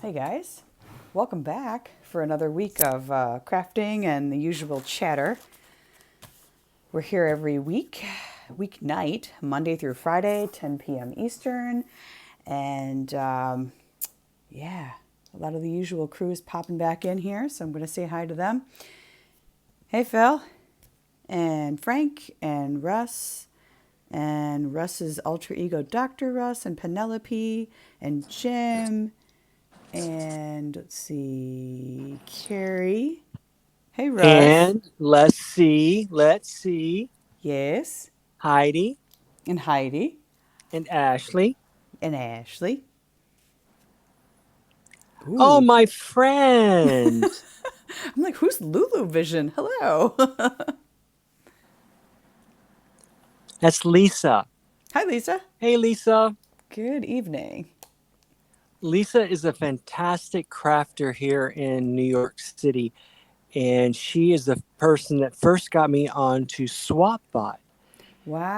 Hey guys, welcome back for another week of crafting and the usual chatter. We're here every weeknight, Monday through Friday, 10 p.m. Eastern. And yeah, a lot of the usual crew is popping back in here, so I'm going to say hi to them. Hey Phil, and Frank, and Russ's alter ego Dr. Russ, and Penelope, and Jim. And let's see, Carrie. Hey, Russ. And let's see, Yes. Heidi And Heidi. and Ashley. And Ashley. Oh, Ooh. my friend. I'm like, who's Lulu Vision? Hello. That's Lisa. Hi, Lisa. Hey, Lisa. Good evening. Lisa is a fantastic crafter here in New York City, and she is the person that first got me onto SwapBot.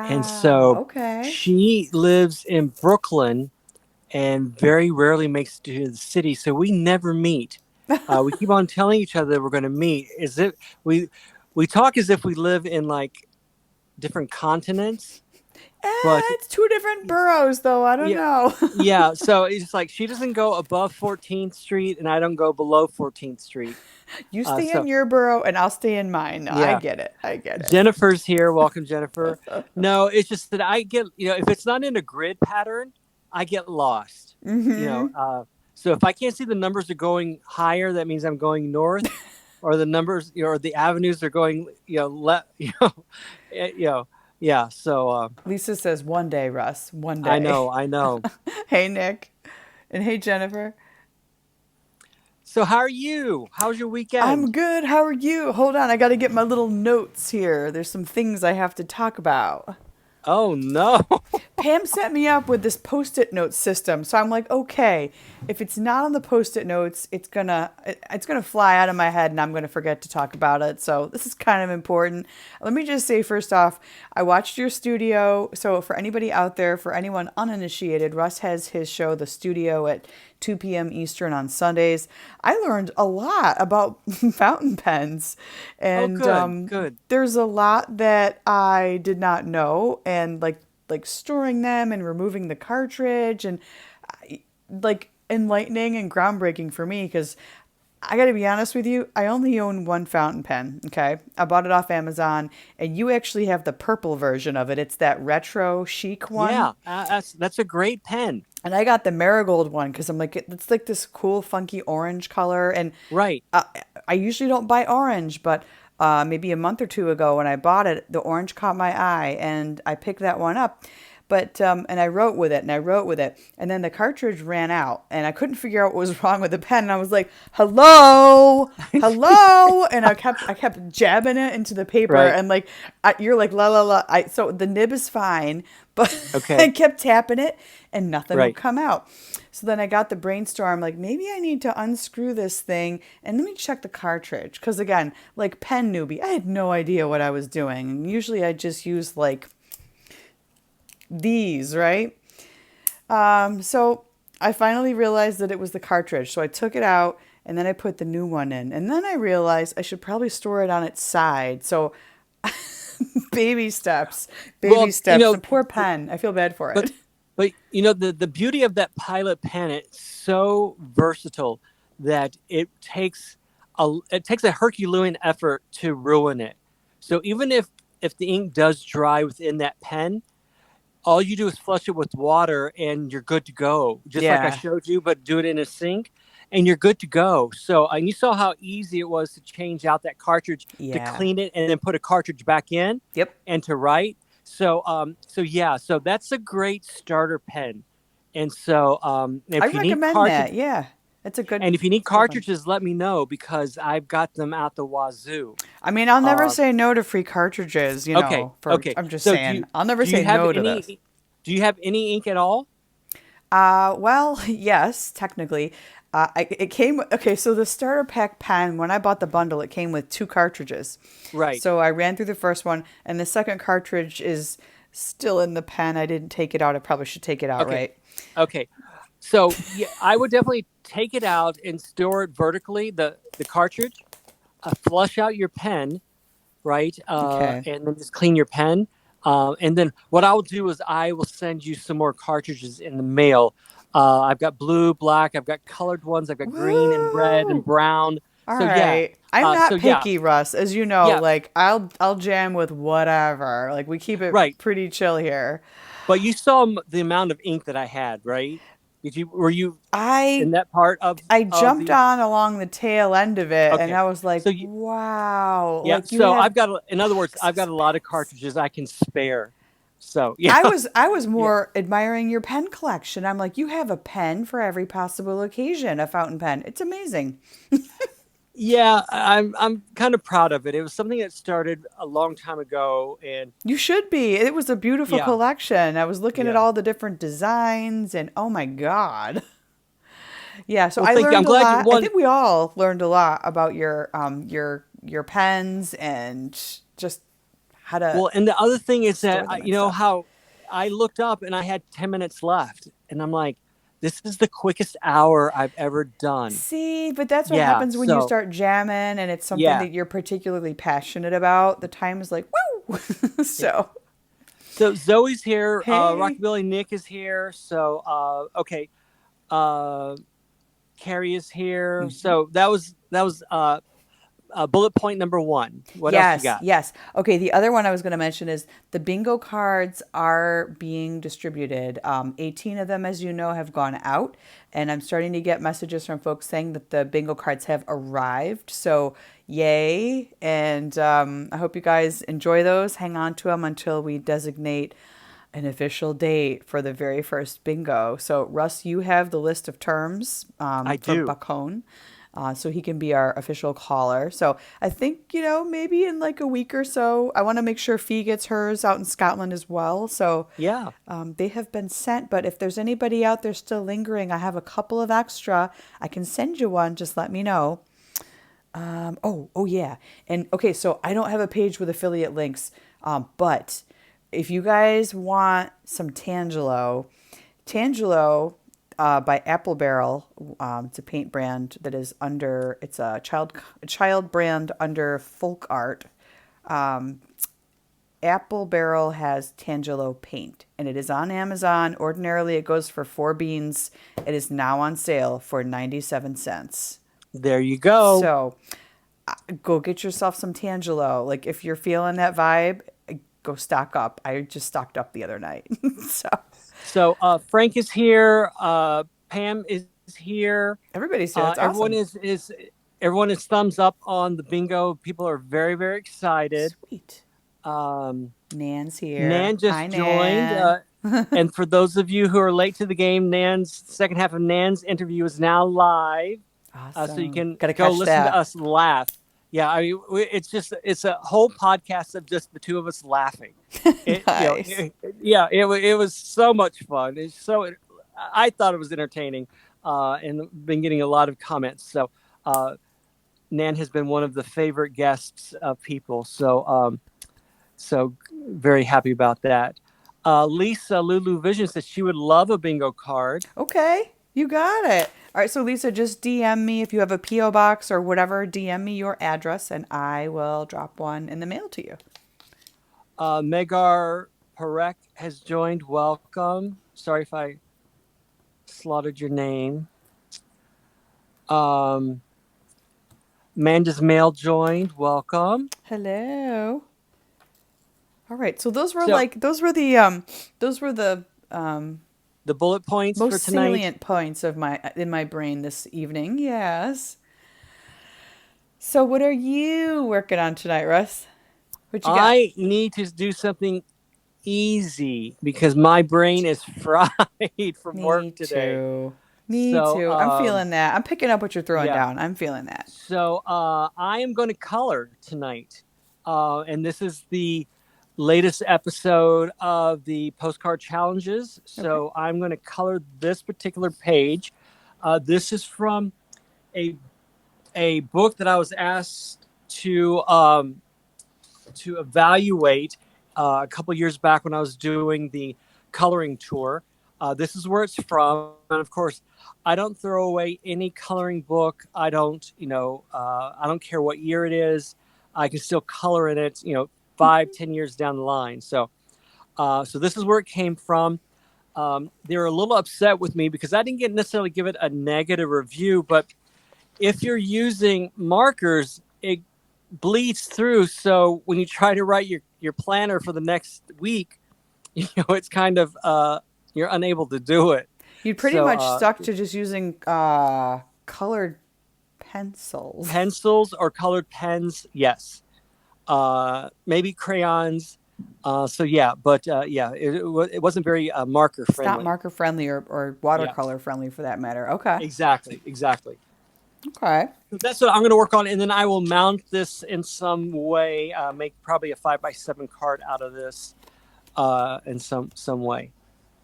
And Wow. so Okay. she lives in Brooklyn and very rarely makes it to the city, so we never meet. We keep on telling each other we're going to meet. Is it we talk as if we live in like different continents, but It's two different boroughs, though. I don't yeah, know. yeah. So it's like she doesn't go above 14th Street, and I don't go below 14th Street. You stay in So your borough, and I'll stay in mine. No, I yeah, get it. I get it. Jennifer's here. Welcome, Jennifer. No, it's just that I get if it's not in a grid pattern, I get lost. You know, so if I can't see the numbers are going higher, that means I'm going north, or the numbers, or the avenues are going, you know, yeah. So Lisa says, one day, Russ. One I day. know, I know. Hey, Nick. And hey, Jennifer. So how are you? How's your I'm weekend? good. How are you? Hold on. I got to get my little notes here. There's some things I have to talk about. Oh no. Pam set me up with this post-it note system. So I'm like, okay, if it's not on the post-it notes, it's gonna fly out of my head and I'm gonna forget to talk about it. So this is kind of important. Let me just say first off, I watched your studio. So for anybody out there, for anyone uninitiated, Russ has his show, The Studio, at 2 p.m. Eastern on Sundays. I learned a lot about fountain pens, Oh and good, good. there's a lot that I did not know, and like storing them and removing the cartridge, and like enlightening and groundbreaking for me because I got to be honest with you, I only own one fountain pen, okay? I bought it off Amazon, and you actually have the purple version of it. It's that retro chic one. Yeah, that's a great pen. And I got the marigold one because I'm like, it's like this cool, funky orange color. And Right. uh, I usually don't buy orange, but maybe a month or two ago when I bought it, the orange caught my eye and I picked that one up. But and I wrote with it and I wrote with it, and then the cartridge ran out, and I couldn't figure out what was wrong with the pen. And I was like, "Hello, hello," and I kept jabbing it into the paper, Right. and like you're like la la la. So the nib is fine, but I Okay. kept tapping it, and nothing would Right. come out. So then I got the brainstorm, like maybe I need to unscrew this thing and let me check the cartridge. Because again, like pen newbie, I had no idea what I was doing. And usually I just use like these, right? So I finally realized that it was the cartridge. So I took it out and then I put the new one in. And then I realized I should probably store it on its side. So baby steps, baby Well, steps. The poor pen, I feel bad for but it. the beauty of that pilot pen, it's so versatile that it takes a Herculean effort to ruin it. So even if the ink does dry within that pen, all you do is flush it with water and you're good to go. Just like I Yeah, showed you, but do it in a sink and you're good to go. So, and you saw how easy it was to change out that cartridge, to yeah. clean it and then put a cartridge back in Yep. and to write. So yeah, so that's a great starter pen. And so, I if you need recommend that. cartridge, Yeah. It's a good and if you need it's a good one. cartridges, let me know because I've got them out the wazoo. I mean, I'll never Uh, say no to free cartridges, okay, for okay. I'm just So saying. I'll never do you say have no to this. any do you have any ink at all? Well, yes, technically. It came, okay, so the starter pack pen, when I bought the bundle, it came with two cartridges. Right. So I ran through the first one, and the second cartridge is still in the pen. I didn't take it out. I probably should take it out, Okay. right? Okay. So yeah, I would definitely take it out and store it vertically, the cartridge, flush out your pen, right? Okay. And then just clean your pen. And then what I'll do is I will send you some more cartridges in the mail. I've got blue, black, I've got colored ones, I've got green and red and Woo! brown. All So yeah, right. I'm so not yeah, picky, Russ. As you know, yeah, like I'll jam with whatever. Like we keep it right. pretty chill here. But you saw the amount of ink that I had, right? Were you I in that part I of jumped the? on along the tail end of it and Okay, I was like, so wow. yeah, Like you so have I've got, in other words, I've got a lot of accessories. cartridges I can spare. So yeah, I was yeah, more admiring your pen collection. I'm like, you have a pen for every possible occasion, a fountain pen. It's amazing. yeah. I'm kind of proud of it. It was something that started a long time ago, and You should be. It was a beautiful yeah, collection. I was looking at yeah. all the different designs and oh my God. Yeah, so Well, I thank you. I'm learned a glad you lot. I won. think we all learned a lot about your pens and just how to Well, and the other thing is that store them you and know stuff. how I looked up and I had 10 minutes left, and I'm like, this is the quickest hour I've ever done. See, but that's what Yeah. happens when you So start jamming and it's something yeah. that you're particularly passionate about. The time is like, woo! Yeah. So, So Zoe's here. hey. Rockabilly Nick is here. So okay. Uh, Carrie is here. Mhm. So that was bullet point number one. What else you Yes, got? yes. Okay, the other one I was going to mention is the bingo cards are being distributed. 18 of them, as you know, have gone out, and I'm starting to get messages from folks saying that the bingo cards have arrived. So, yay. And I hope you guys enjoy those. Hang on to them until we designate an official date for the very first bingo. So, Russ, you have the list of terms I for do. Buckone. So he can be our official caller. So I think, maybe in like a week or so, I want to make sure Fee gets hers out in Scotland as well. So Yeah. they have been sent, but if there's anybody out there still lingering, I have a couple of extra. I can send you one. Just let me know. Oh yeah. And okay, so I don't have a page with affiliate links, but if you guys want some Tangelo, Tangelo by Apple Barrel, it's a paint brand that is under. It's a child brand under Folk Art. Apple Barrel has Tangelo paint, and it is on Amazon. Ordinarily, it goes for 4 beans. It is now on sale for 97 cents. There you go. So go get yourself some Tangelo. Like if you're feeling that vibe, go stock up. I just stocked up the other night. So So Frank is here. Pam is here. everybody's here. That's Everyone awesome. is everyone is thumbs up on the bingo. People are very very excited. Sweet. Um, Nan's here. Nan Hi, just joined. Nan. And for those of you who are late to the game, Nan's second half of Nan's interview is now live. So you Awesome. can Gotta go catch listen to that. us laugh. Yeah, I mean, it's a whole podcast of just the two of us laughing. Nice. Yeah, it was so much fun. I thought it was entertaining, and been getting a lot of comments. So uh, Nan has been one of the favorite guests of people. So very happy about that. Lisa Lulu Vision says she would love a bingo card. Okay. You got it. All right. So, Lisa, just DM me if you have a P.O. box or whatever. DM me your address and I will drop one in the mail to you. Megar Parek has joined. Welcome. Sorry if I slaughtered your name. Um, Manda's Mail joined. Welcome. Hello. All right. So those were So like those were the the bullet points for most tonight. salient points of my in my brain this evening. Yes. So what are you working on tonight, Russ? What you got? I need to do something easy because my brain is fried from work Me today. too. Me So too. I'm feeling that. I'm picking up what you're throwing yeah. down. I'm feeling that. So I am going to color tonight, and this is the latest episode of the postcard challenges. Okay. So I'm going to color this particular page. This is from a book that I was asked to evaluate a couple years back when I was doing the coloring tour. This is where it's from, and of course, I don't throw away any coloring book. I don't, I don't care what year it is. I can still color in it, 5, 10 years down the line. So this is where it came from. They were a little upset with me because I didn't necessarily give it a negative review, but if you're using markers, it bleeds through. So when you try to write your planner for the next week, it's kind of you're unable to do it. You pretty So much stuck to just using colored pencils. pencils or colored pens, yes. Maybe crayons. So yeah, but yeah, it wasn't very marker It's not friendly. marker friendly or Yeah, watercolor friendly for that matter. Okay. exactly. Okay. So that's what I'm going to work on, and then I will mount this in some way. Make probably a 5x7 card out of this in some way.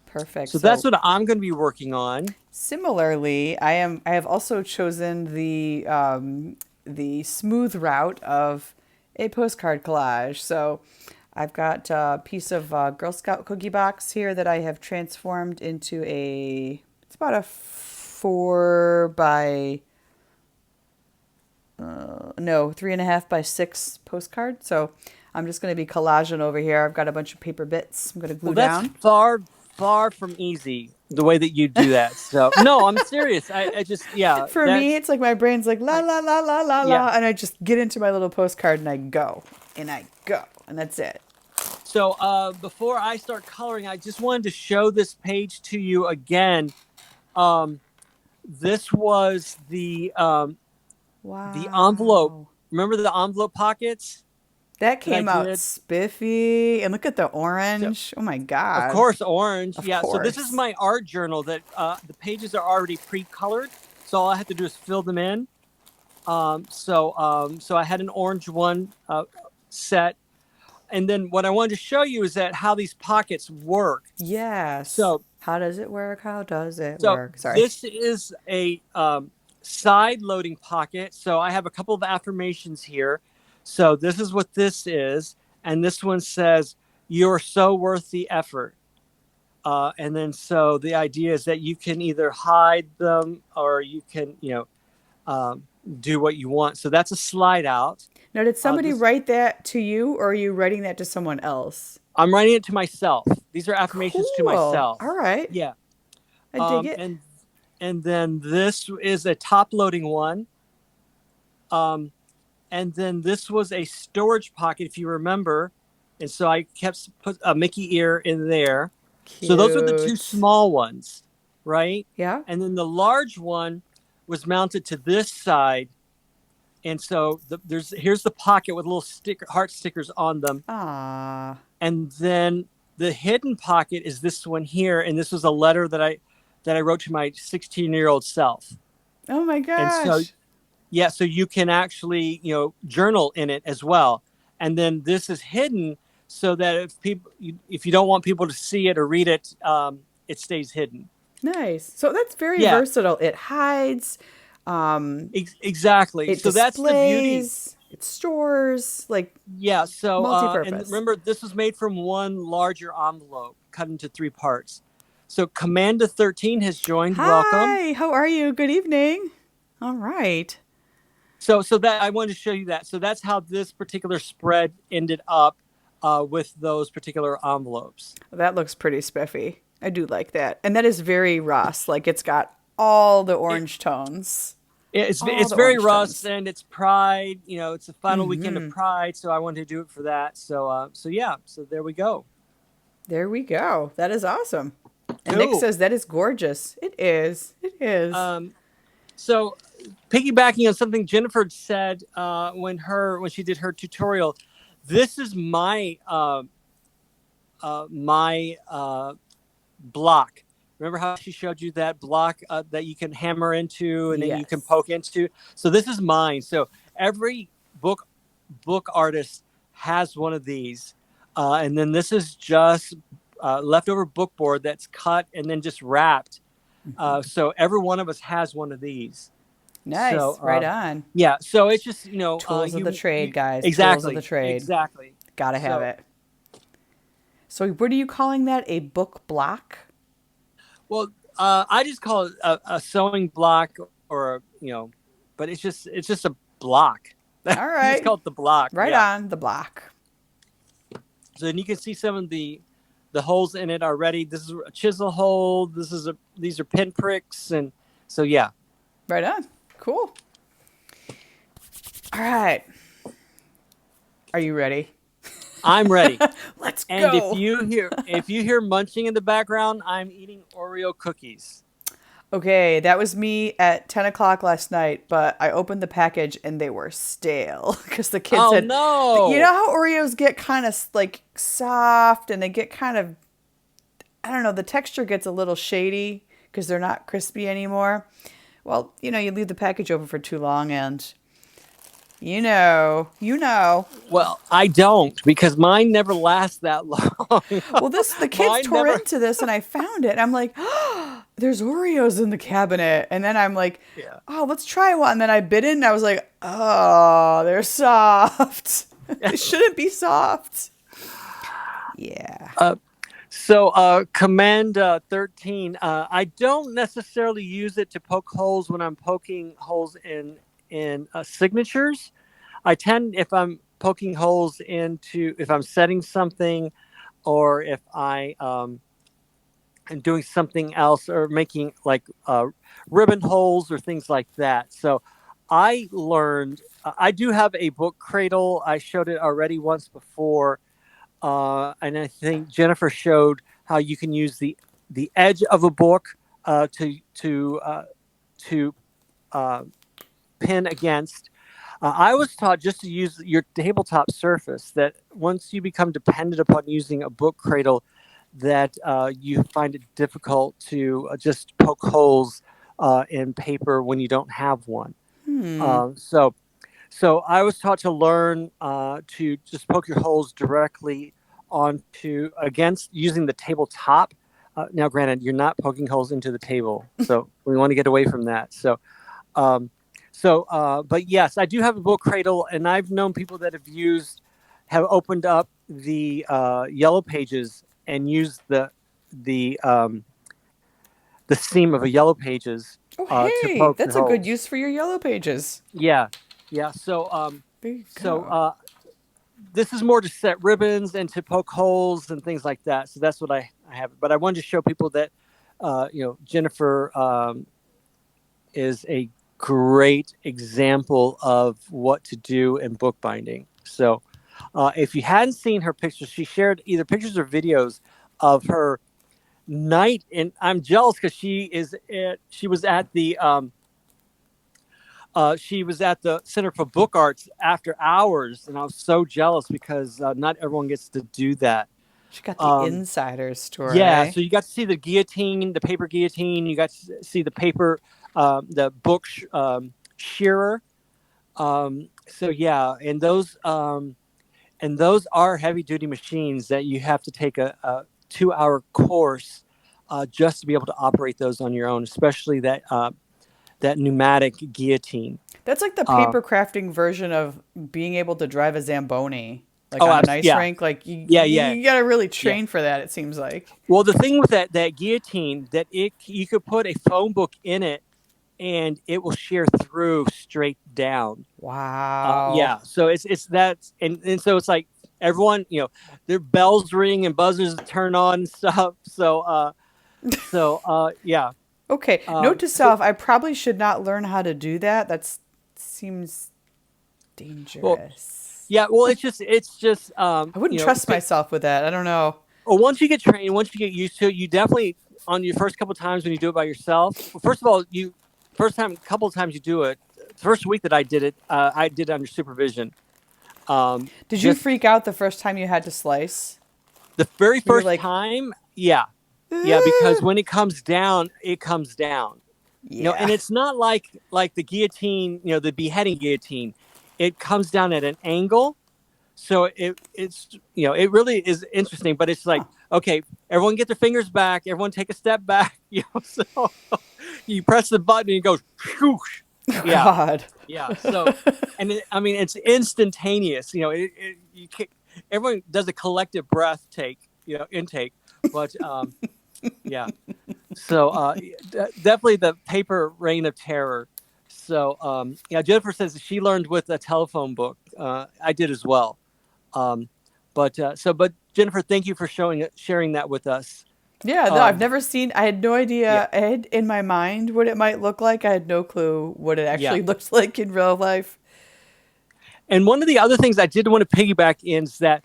Perfect. So that's what I'm going to be working on. Similarly, I have also chosen the smooth route of a postcard collage. So I've got a piece of Girl Scout cookie box here that I have transformed into it's about a 3.5 by 6 postcard. So I'm just going to be collaging over here. I've got a bunch of paper bits I'm going to glue Well, that's down. far from easy the way that you do that. So no, I'm serious. I just For me, that's it's like my brain's like la la la la la yeah. la, and I just get into my little postcard and I go, and that's it. So before I start coloring, I just wanted to show this page to you again. This was the envelope. Wow, Remember the envelope pockets that that I came out did? spiffy, and look at the So, orange. Oh my of god, course, orange. of Yeah. So this is course. my art journal that the pages are already pre-colored. So all I have to do is fill them in. So I had an orange one set, and then what I wanted to show you is that how these pockets work. Yes. So How does it work? How does it so work? Sorry. this is a side loading pocket. So I have a couple of affirmations here. So this is what this is, and this one says, "You're so worth the effort." And then so the idea is that you can either hide them or you can, um, do what you want. So that's a slide out. Now, did somebody This write that to you, or are you writing that to someone else? I'm writing it to myself. These are affirmations to Cool. myself. All right. Yeah. I dig Um, it. and and then this is a top loading one. Um, and then this was a storage pocket, if you remember. And so I kept put a Mickey ear in there. So those were the two Cute. small ones, right? Yeah. And then the large one was mounted to this side. And so here's the pocket with little heart stickers on them. Ah. And then the hidden pocket is this one here, and this was a letter that I wrote to my 16-year-old self. Oh my And so gosh. yeah, so you can actually journal in it as well. And then this is hidden so that if you don't want people to see it or read it, it stays hidden. Nice. So that's very Yeah, versatile. It hides, um, exactly. it So that's the beauty. displays, it stores, like Yeah. So and multi-purpose. remember, this was made from one larger envelope cut into 3 parts. So Commanda 13 has joined. Welcome. Hi, how are you? Good evening. All right. So that I wanted to show you that. So that's how this particular spread ended up with those particular envelopes. That looks pretty spiffy. I do like that. And that is very Ross. Like it's got all the It, orange tones. All it's the very orange Rust, tones. and it's Pride. It's the final weekend of Mm-hmm. Pride, so I wanted to do it for that. So yeah. So there we go. There we go. That is awesome. And Nick Cool. says that is gorgeous. It is. It is. Um, so piggybacking on something Jennifer said when she did her tutorial, this is my block. Remember how she showed you that block that you can hammer into and then you can Yes. poke into? So this is mine. So every book artist has one of these, and then this is just leftover book board that's cut and then just wrapped. So every one of us has one of these. So Nice. Right on. yeah, so it's just Tools of the trade, you guys. Tools of the exactly trade. exactly. Gotta have So it. So what are you calling that? A book block? Well, I just call it a sewing block, or but it's just a block. All You just right. call it the block. Right Yeah. on the block. So then you can see some of the holes in it already. This is a chisel hole. These are pin pricks, and so yeah. Right on. Cool. All right. Are you ready? I'm ready. Let's And go. if you hear munching in the background, I'm eating Oreo cookies. Okay, that was me at 10 o'clock last night, but I opened the package and they were stale because the kids Oh had. You know no! how Oreos get kind of like soft and they get kind of, I don't know, the texture gets a little shady because they're not crispy anymore. Well, you leave the package open for too long and you know. Well, I don't, because mine never lasts that long. Well, the kids Mine tore never. into this and I found it. And I'm like, oh, there's Oreos in the cabinet. And then I'm like, Yeah. oh, let's try one. And then I bit it and I was like, oh, they're soft. They shouldn't be soft. Yeah. Command 13. I don't necessarily use it to poke holes when I'm poking holes in signatures. I tend, if I'm poking holes if I'm setting something, or if I am doing something else, or making like ribbon holes or things like that. So I learned. I do have a book cradle. I showed it already once before, and I think Jennifer showed how you can use the edge of a book to uh, pin against. I was taught just to use your tabletop surface. That once you become dependent upon using a book cradle, that you find it difficult to just poke holes in paper when you don't have one. Hmm. So I was taught to learn to just poke your holes directly onto against using the tabletop. Now, granted, you're not poking holes into the table, so we want to get away from that. Um, but yes, I do have a book cradle, and I've known people that have opened up the yellow pages and used the the seam of a yellow pages Oh, to hey, poke the that's a good holes. use for your yellow pages. Yeah, yeah. There you So go. this is more to set ribbons and to poke holes and things like that. So that's what I have. But I wanted to show people that Jennifer is a great example of what to do in bookbinding. So if you hadn't seen her pictures, she shared either pictures or videos of her night, and I'm jealous because she was at the Center for Book Arts after hours, and I was so jealous because not everyone gets to do that. She got the Um, insider yeah, story. so you got to see the guillotine, the paper guillotine. You got to see the paper, the book shearer. So yeah, and those are heavy duty machines that you have to take a 2 hour course just to be able to operate those on your own, especially that pneumatic guillotine. That's like the Uh, paper crafting version of being able to drive a Zamboni, like on an ice yeah, rink. Like you, yeah, yeah, you got to really yeah. train for that. It seems like. Well, the thing with that guillotine, that it you could put a phone book in it and it will shear through straight down. Wow. Yeah, so it's that, and so it's like everyone, their bells ring and buzzers turn on and stuff. Yeah. Okay. Note to So self: I probably should not learn how to do that. That seems well, dangerous. yeah. Well, it's just I wouldn't trust myself with that. I don't know. well, once you get trained, once you get used to it, you definitely, on your first couple of times when you do it by yourself. Well, first of all, couple of times you do it. First week that I did it under supervision. Did you Just freak out the first time you had to slice? the very You were first like, time, yeah, yeah, because "Ah." when it comes down, it comes down. And Yeah. it's not like the guillotine, the beheading guillotine. It comes down at an angle, so it really is interesting. But it's like, Huh. okay, everyone get their fingers back, everyone take a step back. So you press the button and it goes whoosh. Oh Yeah, God. yeah. I mean, it's instantaneous. Everyone does a collective breath intake, but yeah. So definitely the paper reign of terror. So yeah, Jennifer says she learned with a telephone book. I did as well. Um, but Jennifer, thank you for sharing that with us. Yeah, no, I've Um, never seen. I had no yeah, idea. I had in my mind what it might look like. I had no clue what it yeah. actually looks like in real life. And one of the other things I did want to piggyback in is that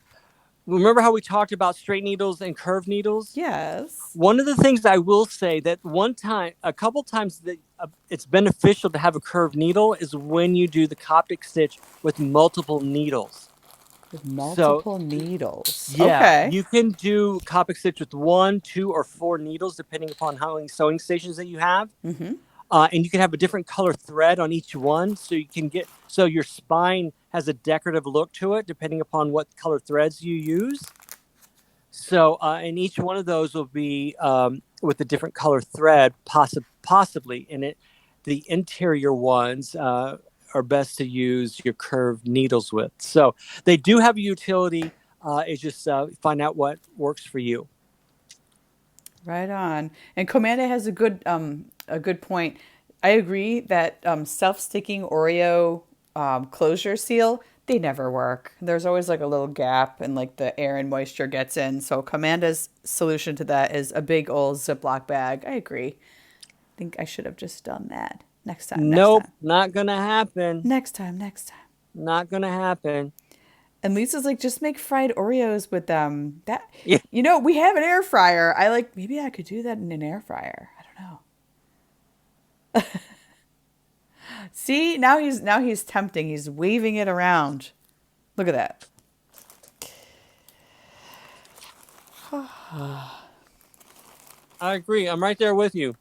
remember how we talked about straight needles and curved needles? Yes. One of the things I will say that one time, a couple times that it's beneficial to have a curved needle is when you do the Coptic stitch with multiple needles. With So multiple needles. yeah, Okay. you can do Coptic stitch with one, two, or four needles depending upon how many sewing stations that you have. Mm-hmm. And you can have a different color thread on each one, so you can get so your spine has a decorative look to it depending upon what color threads you use. So, and each one of those will be with a different color thread, possibly in it. The interior ones are best to use your curved needles with. So they do have a utility. It's just find out what works for you. Right on. And Comanda has a good point. I agree that self-sticking Oreo closure seal, they never work. There's always like a little gap and like the air and moisture gets in. So Comanda's solution to that is a big old Ziploc bag. I agree. I think I should have just done that. Next time, next Nope, time. not gonna happen. Next time, next time. Not gonna happen. And Lisa's like, just make fried Oreos with them. That Yeah, we have an air fryer. I like maybe I could do that in an air fryer. I don't know. See, now he's tempting. He's waving it around. Look at that. I agree. I'm right there with you.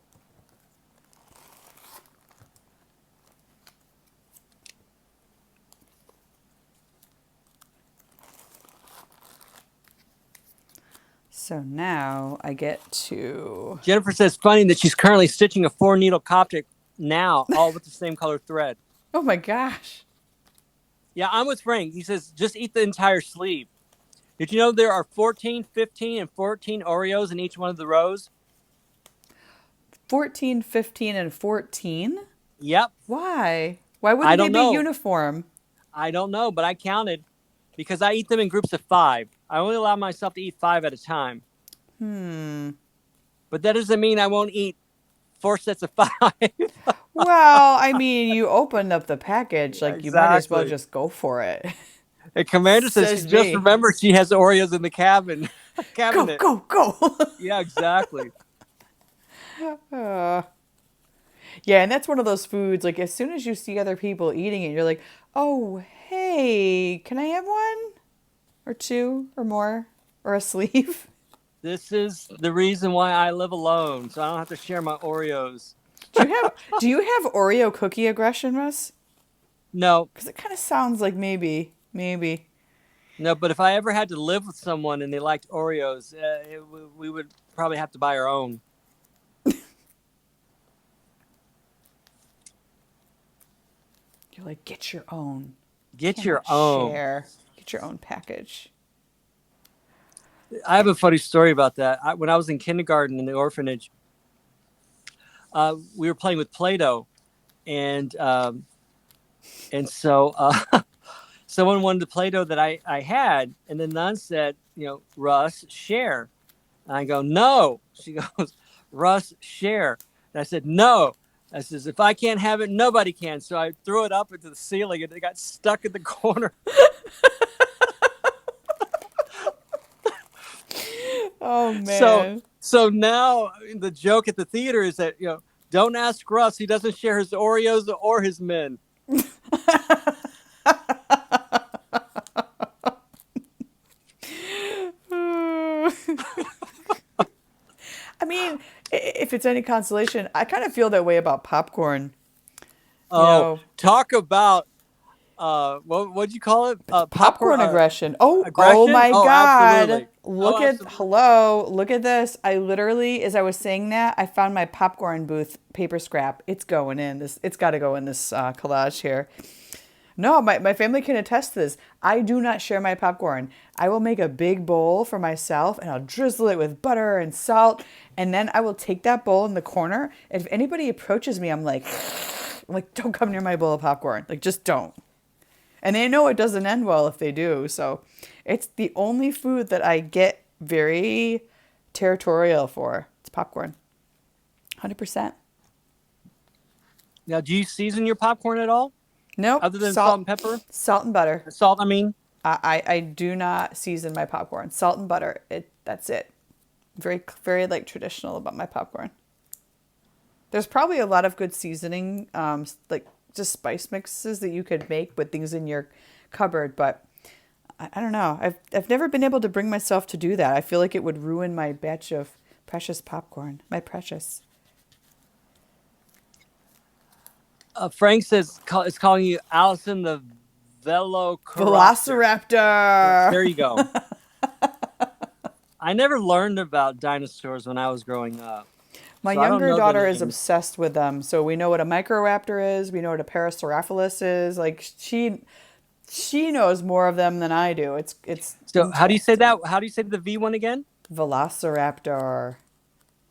So now I get to. Jennifer says funny that she's currently stitching a 4 needle Coptic now, all with the same color thread. Oh my gosh. Yeah, I'm with Frank. He says just eat the entire sleeve. Did you know there are 14, 15, and 14 Oreos in each one of the rows? 14, 15, and 14? Yep. Why? Why I wouldn't they don't be know. uniform? I don't know, but I counted because I eat them in groups of 5. I only allow myself to eat 5 at a time. But that doesn't mean I won't eat 4 sets of 5. Well, I mean, you opened up the package, like you might as well Exactly. just go for it. And Commander says she Says just me. remembered she has Oreos in the Go, cabinet. go, go. Yeah, exactly. Uh, yeah, and that's one of those foods, like as soon as you see other people eating it, you're like, oh, hey, can I have one? Or two or more? Or a sleeve? This is the reason why I live alone, so I don't have to share my Oreos. Do you have Oreo cookie aggression, Russ? No, Because it kind of sounds like maybe. no, but if I ever had to live with someone and they liked Oreos, we would probably have to buy our own. You're like, get your own. Get your Cannot own. share. Get your own package. I have a funny story about that. When I was in kindergarten in the orphanage, we were playing with Play-Doh, and so someone wanted the Play-Doh that I had, and the nun said, Russ, share. And I go, no. She goes, Russ, share. And I said, no. I says, if I can't have it, nobody can. So I threw it up into the ceiling, and it got stuck in the corner. Oh So man. so now the joke at the theater is that don't ask Russ. He doesn't share his Oreos or his men. I mean, if it's any consolation, I kind of feel that way about popcorn. You Oh, know, talk about what'd you call it? Popcorn popcorn aggression. Oh aggression? my Oh, God. absolutely. Oh, absolutely. Look at this. I literally, as I was saying that, I found my popcorn booth paper scrap. It's going in this. It's got to go in this collage here. No, my family can attest to this. I do not share my popcorn. I will make a big bowl for myself and I'll drizzle it with butter and salt. And then I will take that bowl in the corner. If anybody approaches me, I'm like, don't come near my bowl of popcorn. Like, just don't. And they know it doesn't end well if they do. So it's the only food that I get very territorial for. It's popcorn. 100%. Now, do you season your popcorn at all, Nope. other than salt and pepper? Salt and butter. Salt, I mean. I do not season my popcorn. Salt and butter. That's it. Very very like traditional about my popcorn. There's probably a lot of good seasoning, like just spice mixes that you could make with things in your cupboard, but I don't know. I've never been able to bring myself to do that. I feel like it would ruin my batch of precious popcorn. My precious. Frank says is calling you Allison the Velociraptor. There you go. I never learned about dinosaurs when I was growing up. My So I don't younger know the daughter is names. obsessed with them. So we know what a Microraptor is. We know what a Parasaurolophus is. Like she knows more of them than I do. It's So how do you say that? How do you say the V one again? Velociraptor.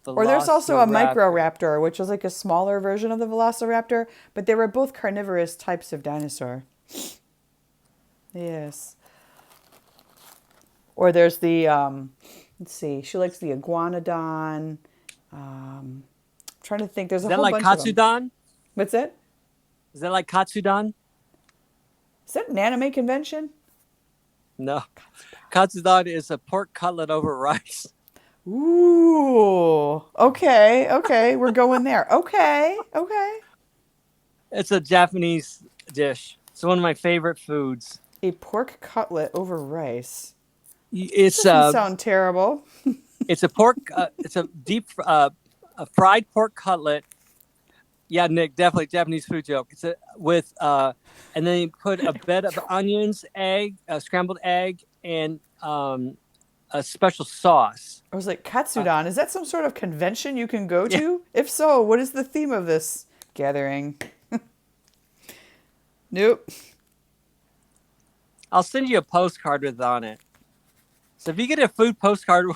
Or there's also a Velociraptor. Microraptor, which is like a smaller version of the Velociraptor, but they were both carnivorous types of dinosaur. Yes. Or there's the let's see, she likes the iguanodon. I'm trying to think. There's a Is that whole like bunch of them. Katsudon? What's it? Is that like Katsudon? Is that an anime convention? No. Katsudon is a pork cutlet over rice. Ooh. Okay. We're going there. Okay. It's a Japanese dish. It's one of my favorite foods. A pork cutlet over rice. It's Doesn't sound terrible. it's a pork. It's a a fried pork cutlet. Yeah, Nick, definitely Japanese food joke. It's with and then you put a bed of onions, egg, scrambled egg, and a special sauce. I was like, Katsudon, is that some sort of convention you can go to? If so, what is the theme of this gathering? Nope. I'll send you a postcard with on it. So if you get a food postcard,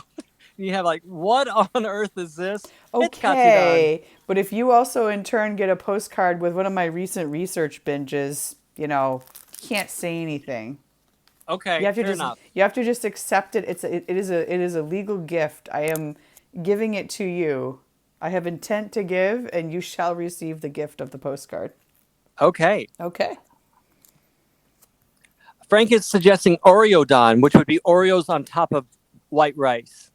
you have like, what on earth is this? It's Katsudon. Okay. But if you also in turn get a postcard with one of my recent research binges, can't say anything. Okay, You have to fair just enough. you have to just accept it. It is a legal gift. I am giving it to you. I have intent to give, and you shall receive the gift of the postcard. Okay. Okay. Frank is suggesting Oreodon, which would be Oreos on top of white rice.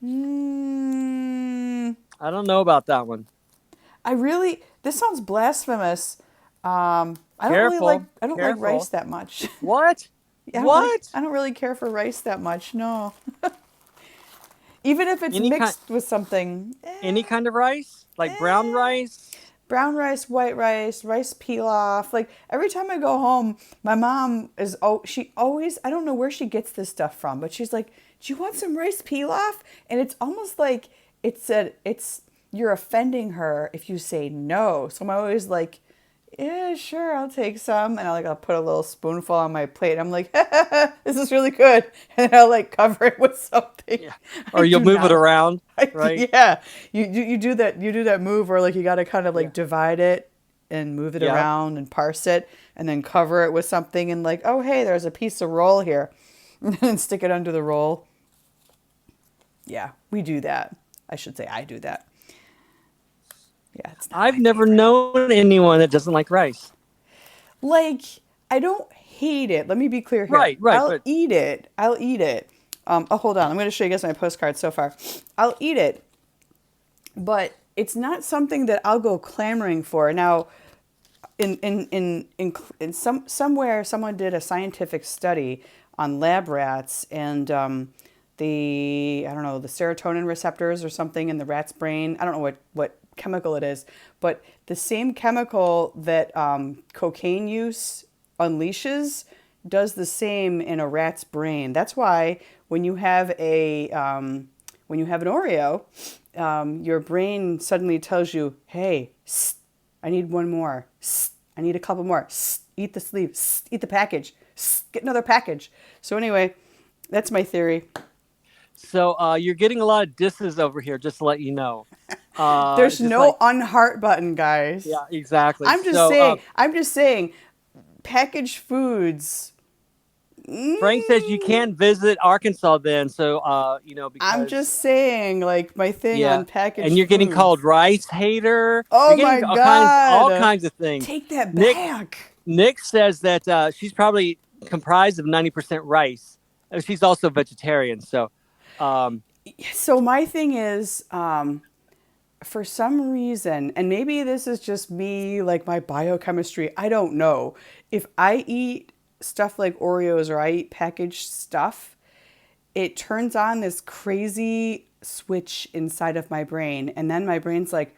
Mm, I don't know about that one. this sounds blasphemous. I don't Careful, like careful. rice that much. What? Yeah, What? I don't really care for rice that much. No. Even if it's Any mixed with something. Any kind of rice? Like brown rice? Brown rice, white rice, rice pilaf. Like every time I go home, my mom she always, I don't know where she gets this stuff from, but she's like, "Do you want some rice pilaf?" And it's almost like you're offending her if you say no. So I'm always like, "Yeah, sure, I'll take some." And I'll put a little spoonful on my plate. I'm like, "This is really good." And I'll cover it with something. Yeah. Or you'll move it around, right? Yeah, you do that. You do that move where you got to kind of divide it and move it Yeah. around and parse it, and then cover it with something and oh hey, there's a piece of roll here, and then stick it under the roll. Yeah, we do that. I should say I do that. Yeah, it's not I've my never favorite. known anyone that doesn't like rice. I don't hate it. Let me be clear here. Right, but- Eat it. I'll eat it. Hold on. I'm going to show you guys my postcard so far. I'll eat it, but it's not something that I'll go clamoring for. Now, in somewhere, someone did a scientific study on lab rats and the serotonin receptors or something in the rat's brain. I don't know what chemical it is, but the same chemical that cocaine use unleashes does the same in a rat's brain. That's why when you have an Oreo, your brain suddenly tells you, "Hey, I need one more. I I need a couple more. Eat the sleeve. Eat the package. Get another package. So anyway, that's my theory. So you're getting a lot of disses over here, just to let you know. There's Just like, no unheart button, guys. yeah, exactly. I'm just So saying. I'm just saying. Packaged foods. Frank says you Mm, can't visit Arkansas then. So, I'm because, just saying, like my thing yeah, on and packaged you're getting called foods. rice hater. You're Oh my getting all God. kinds of things. Take that Nick, back. Nick says that she's probably comprised of 90% rice. She's also vegetarian. So, um, So my thing is, for some reason, and maybe this is just me, like my biochemistry, I don't know. If I eat stuff like Oreos or I eat packaged stuff, it turns on this crazy switch inside of my brain. And then my brain's like,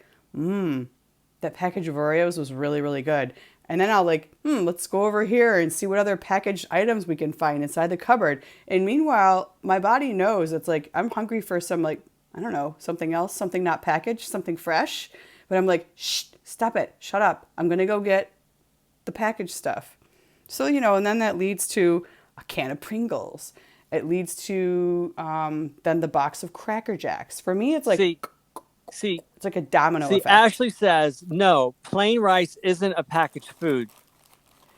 that package of Oreos was really, really good. And then I'll like, let's go over here and see what other packaged items we can find inside the cupboard. And meanwhile, my body knows it's like, I'm hungry for some, like, I don't know, something else, something not packaged, something fresh. But I'm like, shh, stop it, shut up. I'm going to go get the packaged stuff. So, and then that leads to a can of Pringles. It leads to then the box of Cracker Jacks. For me, it's like, see, see, it's like a domino See, effect. Ashley says, no, plain rice isn't a packaged food.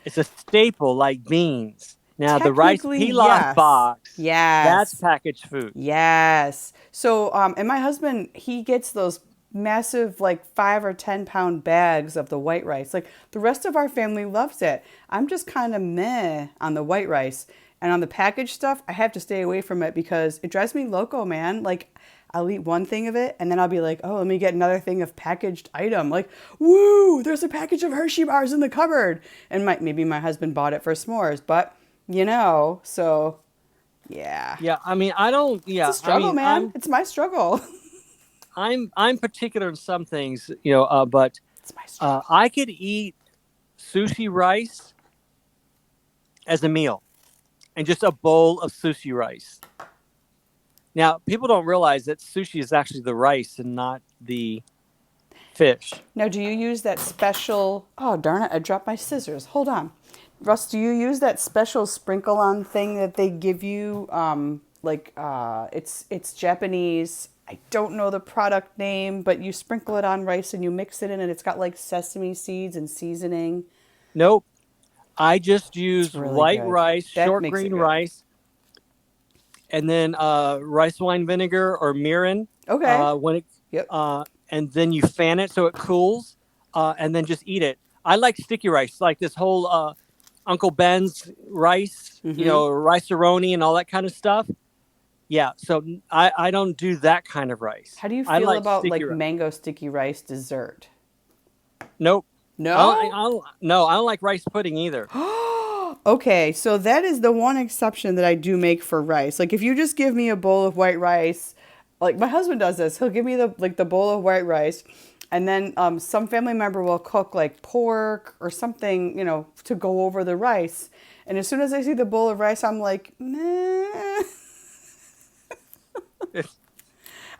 It's a staple like beans. Now, the rice Technically, pilaf yes. box, that's Yes. packaged food. Yes. So, and my husband, he gets those massive, like 5 or 10 pound bags of the white rice. Like the rest of our family loves it. I'm just kind of meh on the white rice. And on the packaged stuff, I have to stay away from it because it drives me loco, man. Like I'll eat one thing of it and then I'll be like, oh, let me get another thing of packaged item. Like, woo, there's a package of Hershey bars in the cupboard. And maybe my husband bought it for s'mores, but so yeah. Yeah, I mean, I don't. It's a Yeah, I struggle, mean, man. It's my struggle. I'm particular in some things, but It's my struggle. I could eat sushi rice as a meal, and just a bowl of sushi rice. Now, people don't realize that sushi is actually the rice and not the fish. Now, do you use that special? Oh, darn it! I dropped my scissors. Hold on, Russ. Do you use that special sprinkle on thing that they give you? It's Japanese. I don't know the product name, but you sprinkle it on rice and you mix it in, and it's got like sesame seeds and seasoning. Nope. I just It's use really white good. rice, That short makes it green good. rice, and then rice wine vinegar or mirin. Okay. When it Yep. and then you fan it so it cools, and then just eat it. I like sticky rice, like this whole Uncle Ben's rice, Mm-hmm. rice-a-roni and all that kind of stuff. Yeah, so I don't do that kind of rice. How do you I feel like about sticky like rice. mango sticky rice dessert? Nope. No? No, I don't like rice pudding either. Okay, so that is the one exception that I do make for rice. Like if you just give me a bowl of white rice, like my husband does this. He'll give me the bowl of white rice and then some family member will cook like pork or something, to go over the rice. And as soon as I see the bowl of rice, I'm like, meh.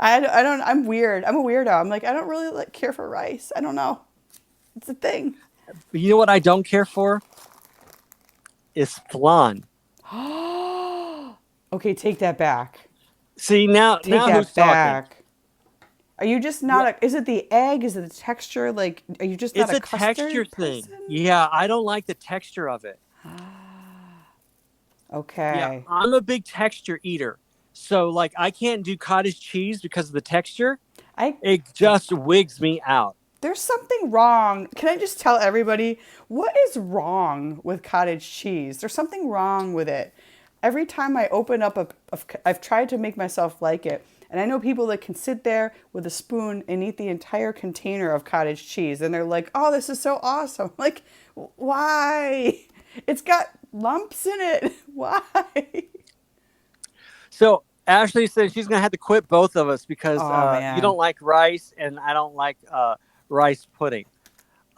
I don't, I'm weird. I'm a weirdo. I'm like, I don't really care for rice. I don't know. It's a thing. You know what I don't care for is flan. Okay, take that back. See now, Take who's that talking? back. Are you just Yeah, not is it the egg? Is it the texture? Like, are you just not it's a a texture custard thing. person? Yeah, I don't like the texture of it. Yeah, Okay. I'm a big texture eater. So like I can't do cottage cheese because of the texture. I It just wigs me out. There's something wrong. Can I just tell everybody what is wrong with cottage cheese? There's something wrong with it. Every time I open up I've tried to make myself like it. And I know people that can sit there with a spoon and eat the entire container of cottage cheese. And they're like, oh, this is so awesome. Like, why? It's got lumps in it. Why? So Ashley said she's gonna have to quit both of us because Oh, you don't man. like rice and I don't like rice pudding.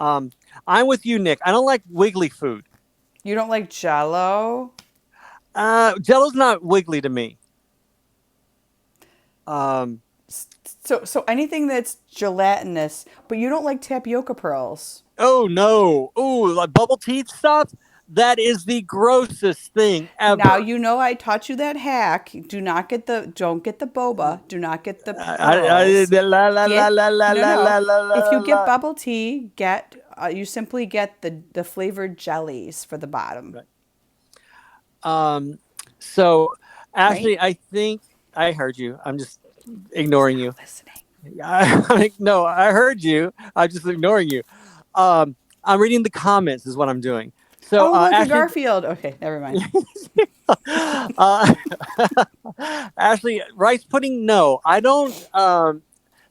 Um, I'm with you, Nick. I don't like wiggly food. You don't like Jell-O? Jello's not wiggly to me. Um, So anything that's gelatinous, but you don't like tapioca pearls. Oh no! Oh, like bubble teeth stuff. That is the grossest thing Now ever. you know I taught you that hack. Don't get the boba. Do not get the I pearls. la la la Get la la no la no. la la If la you get la. bubble tea, get you simply get the flavored jellies for the bottom, Right. Um. So, right? Ashley, I think I heard you. I'm just ignoring you. Listening. No, I heard you. I'm just ignoring you. I'm reading the comments is what I'm doing. So, Oh, look, a Ashley, Garfield. Okay, never mind. uh, Ashley, rice pudding? No, I don't.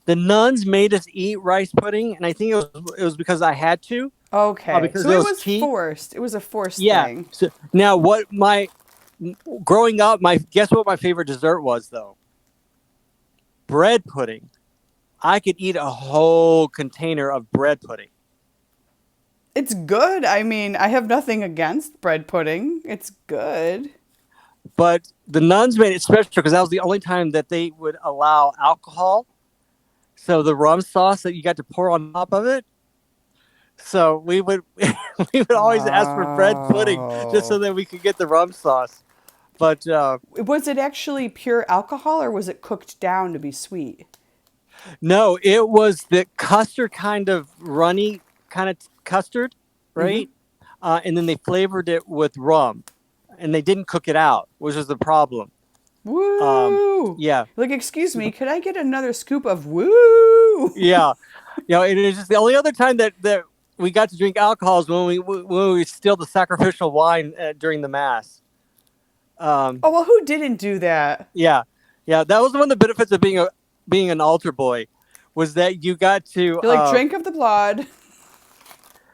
The nuns made us eat rice pudding, and I think it was because I had to, Okay, because so it it was was cheap. forced. It was a forced Yeah. thing. So now, what my growing up, my guess what my favorite dessert was though? Bread pudding. I could eat a whole container of bread pudding. It's good. I mean, I have nothing against bread pudding. It's good. But the nuns made it special because that was the only time that they would allow alcohol. So the rum sauce that you got to pour on top of it. So we would we would always ask for bread pudding just so Oh. that we could get the rum sauce. But Was it actually pure alcohol or was it cooked down to be sweet? no, it was the custard kind of runny kind of custard, Mm-hmm. right? And then they flavored it with rum, and they didn't cook it out, which was the problem. Um, Woo! yeah, Like, excuse me, could I get another scoop of woo? yeah, and it's just the only other time that we got to drink alcohol is when we steal the sacrificial wine during the mass. Um, Oh, well, who didn't do that? yeah, yeah, that was one of the benefits of being an altar boy, was that you got to You're like, drink of the blood.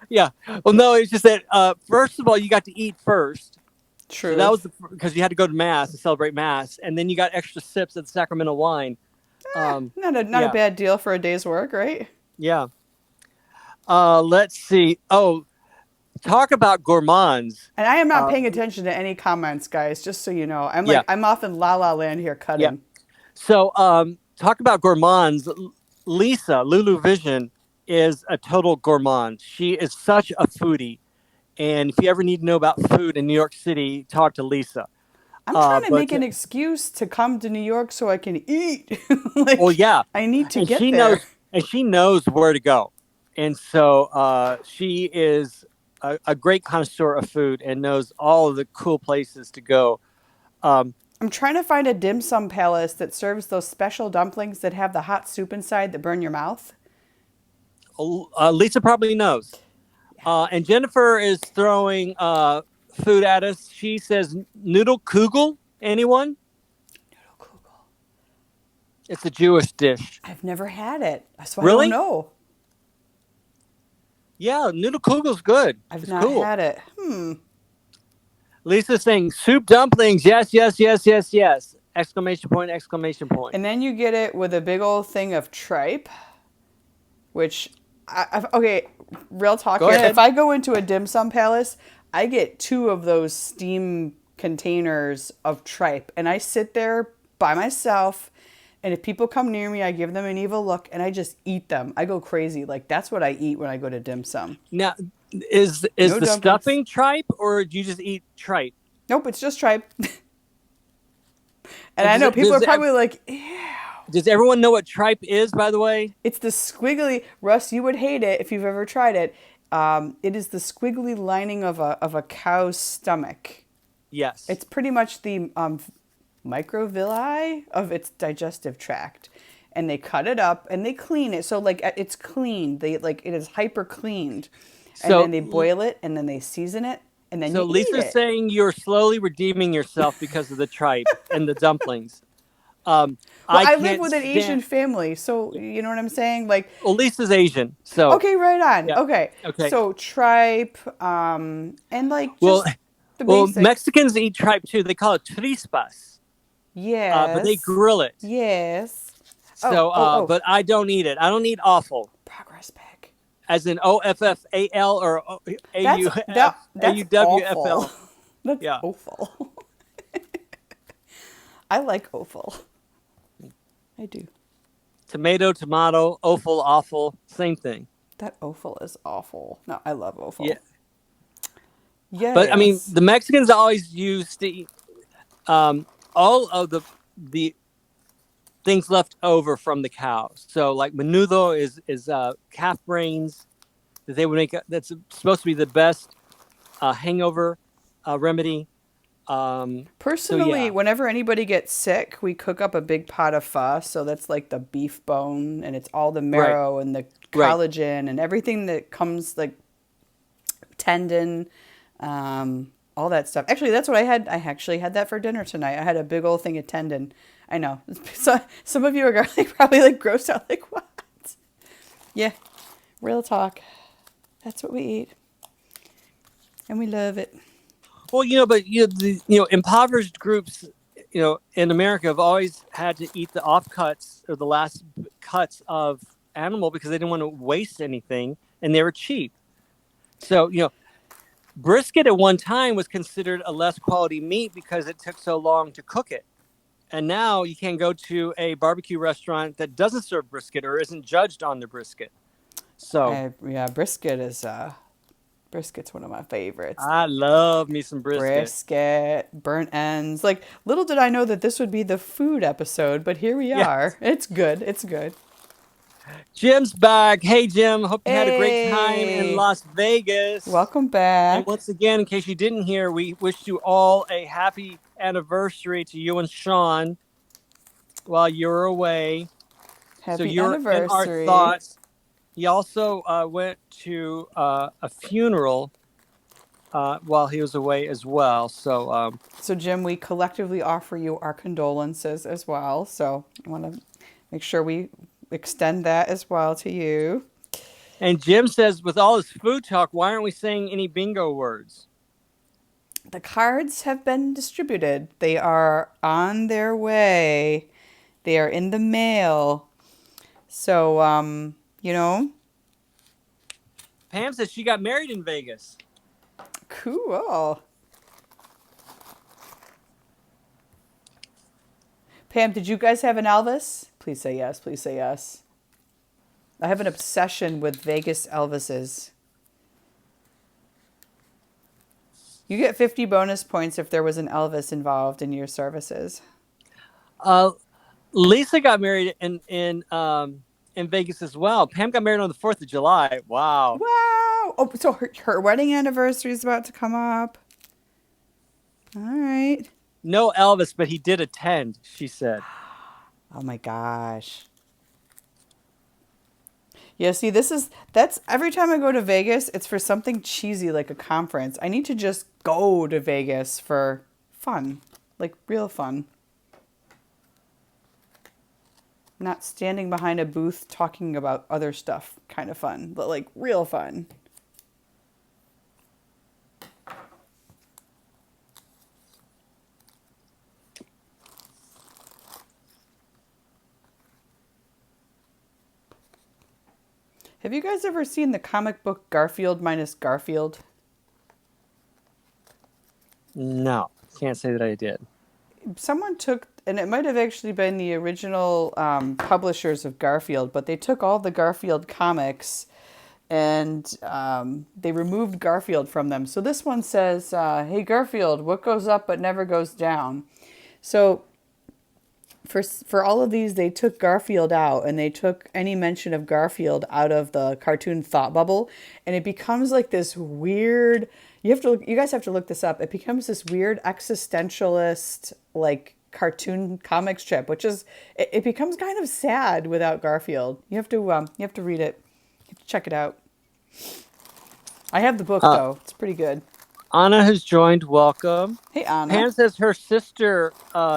yeah. Well, no, it's just that first of all, you got to eat first. So that was Truth. because you had to go to mass to celebrate mass, and then you got extra sips of the sacramental wine. Not a Yeah, bad deal for a day's work, right? yeah. Let's see. Oh, talk about gourmands. And I am not Uh, paying attention to any comments, guys, just so you know. yeah, I'm off in la la land here yeah. cutting. So talk about gourmands. Lisa Lulu Vision is a total gourmand. She is such a foodie, and if you ever need to know about food in New York City, talk to Lisa. I'm trying to But make an excuse to come to New York so I can eat. Like, well, yeah, I need to and get she there. knows and she knows where to go, and so she is a great connoisseur of food and knows all of the cool places to go. Um, I'm trying to find a dim sum palace that serves those special dumplings that have the hot soup inside that burn your mouth. Lisa probably knows, and Jennifer is throwing food at us. She says noodle kugel. Anyone? Noodle It's a Jewish dish. I've never had it, so I don't Really? know. Yeah, noodle kugel's good. I've It's not cool. had it. Lisa's saying soup dumplings. Yes, yes, yes, yes, yes. Exclamation point! Exclamation point! And then you get it with a big old thing of tripe, which, okay, real talk Go here. If ahead. I go into a dim sum palace, I get two of those steam containers of tripe, and I sit there by myself. And if people come near me, I give them an evil look, and I just eat them. I go crazy. Like that's what I eat when I go to dim sum. Now, is No the dumplings. stuffing tripe, or do you just eat tripe? Nope, it's just tripe. And And I does know it, people are does, probably like, "Ew." does everyone know what tripe is? By the way, It's the squiggly. Russ, you would hate it if you've ever tried it. It is the squiggly lining of a cow's stomach. yes. It's pretty much the microvilli of its digestive tract, and they cut it up and they clean it. So like it's cleaned. They like it is hyper cleaned, and then they So, boil it and then they season it and then so you eat Lisa's it. saying you're slowly redeeming yourself because of the tripe and the dumplings. Um, Well, I I live can't with an Asian stand. family, so you know what I'm saying. Like, Well, Lisa's Asian, so okay, right on. yeah. Okay, Okay. so tripe, and like Well, just the well, basics. Mexicans eat tripe too. They call it trispas, but they Yes, grill it. yes. Oh, So, oh, oh. but I don't eat it. I don't eat offal, Progress pick. as in OFFAL or That's awful. AUWFL. That's Yeah. awful. I like offal. I do. Tomato, offal, awful, same thing. That offal is awful. No, I love Yeah, offal. but I mean, Yes. the Mexicans always used um, all of the things left over from the cow. So like menudo is calf brains that they would make. That's supposed to be the best hangover remedy. So Personally, yeah, whenever anybody gets sick, we cook up a big pot of pho. So that's like the beef bone, and it's all the right, marrow and the right. collagen and everything that comes, like tendon, all that stuff. Actually, that's what I had. I actually had that for dinner tonight. I had a big old thing of tendon. I know. So some of you are probably like grossed out, like what? Yeah, real talk. That's what we eat, and we love it. Well, but impoverished groups, in America have always had to eat the offcuts or the last cuts of animal because they didn't want to waste anything, and they were cheap. So, brisket at one time was considered a less quality meat because it took so long to cook it. And now you can go to a barbecue restaurant that doesn't serve brisket or isn't judged on the brisket. So Yeah, brisket's one of my favorites. I love me some brisket. Brisket, burnt ends. Like, little did I know that this would be the food episode, but here we Yeah. are. It's good. It's good. Jim's back. Hey, Jim. Hope you had a great time in Hey, Las Vegas. welcome And back. once again, in case you didn't hear, we wish you all a happy anniversary to you and Sean while you're away. So Happy you're in our anniversary. thoughts. He also went to a funeral while he was away as well. So, So, Jim, we collectively offer you our condolences as well. So, I want to make sure we extend that as well to you. and Jim says, with all this food talk, why aren't we saying any bingo words? The cards have been distributed, they are on their way, they are in the mail. So, you know, Pam says she got married in Vegas. cool. Pam, did you guys have an Elvis? Please say yes. Please say yes. I have an obsession with Vegas Elvises. You get 50 bonus points if there was an Elvis involved in your services. Uh, Lisa got married in Vegas as well. Pam got married on the 4th of July. Wow. Wow. Oh, so her wedding anniversary is about to come up. All right. No Elvis, but he did attend, she said. Oh my gosh. Yeah, see, that's every time I go to Vegas, it's for something cheesy like a conference. I need to just go to Vegas for fun, like real fun. Not standing behind a booth talking about other stuff, kind of fun, but like real fun. Have you guys ever seen the comic book Garfield minus Garfield? No, can't say that I did. Someone took, and it might have actually been the original publishers of Garfield, but they took all the Garfield comics and they removed Garfield from them. So this one says, "Hey Garfield, what goes up but never goes down?" So for all of these, they took Garfield out, and they took any mention of Garfield out of the cartoon thought bubble, and it becomes like this weird. You guys have to look this up. It becomes this weird existentialist cartoon comic strip, which is it becomes kind of sad without Garfield. You have to read it. You have to check it out. I have the book though. It's pretty good. Anna has joined. Welcome. Hey Anna. Pam says her sister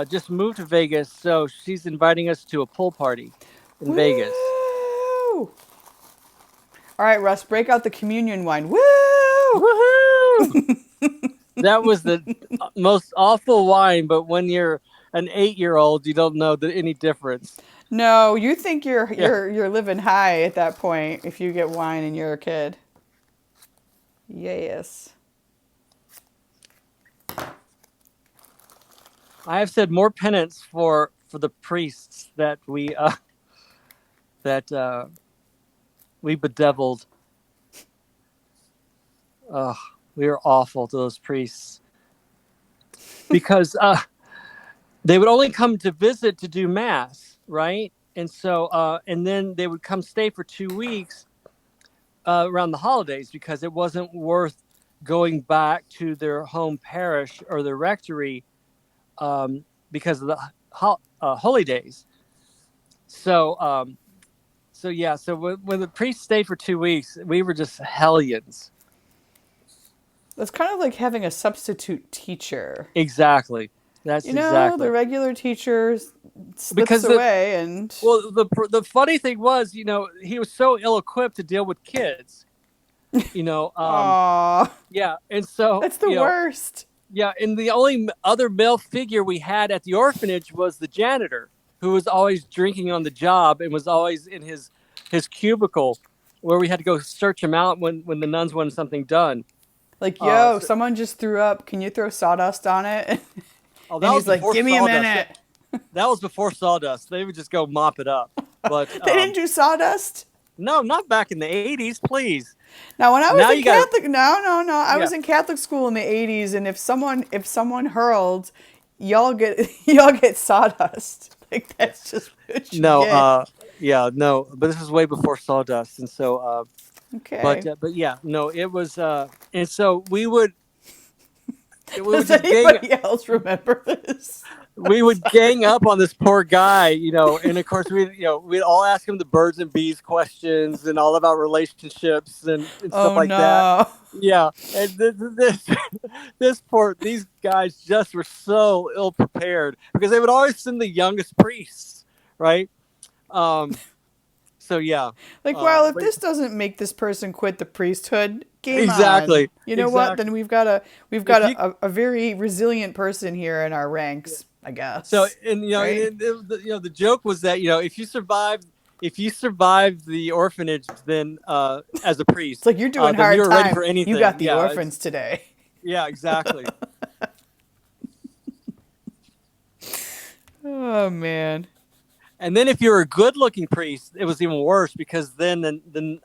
just moved to Vegas, so she's inviting us to a pool party in Woo! Vegas. All right, Russ, break out the communion wine. Woo! Woohoo! That was the most awful wine, but when you're an 8-year-old, you don't know any difference. No, you think you're Yeah. you're living high at that point if you get wine and you're a kid. Yes. I have said more penance for the priests that we that we bedeviled. We were awful to those priests because they would only come to visit to do mass, right? And so, and then they would come stay for 2 weeks around the holidays because it wasn't worth going back to their home parish or their rectory because of the holy days. So, so yeah. So when the priest stayed for 2 weeks, we were just hellions. It's kind of like having a substitute teacher. Exactly. That's You know, exactly the regular teacher slips because away and the funny thing was, he was so ill equipped to deal with kids. aw, Yeah, and so that's the worst. yeah, and the only other male figure we had at the orphanage was the janitor, who was always drinking on the job and was always in his cubicle, where we had to go search him out when the nuns wanted something done. Like, yo, So, someone just threw up. Can you throw sawdust on it? oh, that And was he's like, before give me a sawdust. minute. That was before sawdust. They would just go mop it up. But They didn't do sawdust? no, not back in the 80s, please. Now, when I was Now in you gotta- Catholic, no, I was Yeah. in Catholic school in the '80s, and if someone hurled, y'all get sawdust. Like that's just what you No, get. yeah, no, but this was way before sawdust, and so, Okay. but yeah, no, it was, and so we would Does just anybody else remember this? we would gang up on this poor guy, and of course we'd all ask him the birds and bees questions and all about relationships and Oh stuff like that. no. Yeah, and these guys just were so ill prepared because they would always send the youngest priests, right? So yeah, Like, well, if but- this doesn't make this person quit the priesthood, game Exactly. on. You know what? Exactly. Then we've got If a very resilient person here in our ranks, I guess. So and Right? the joke was that if you survive the orphanage, then as a priest, It's like you're doing then hard you're time. ready for anything. You got the Yeah, orphans today. Yeah, exactly. Oh man. And then if you're a good-looking priest, it was even worse because then the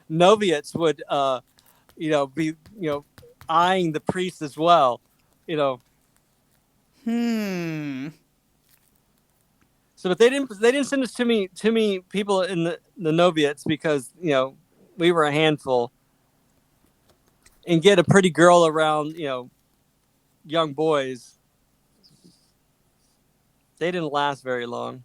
novitiates would be eyeing the priest as well, Hmm. So, but they didn't send us too many people in the novitiates because we were a handful, and get a pretty girl around young boys. They didn't last very long.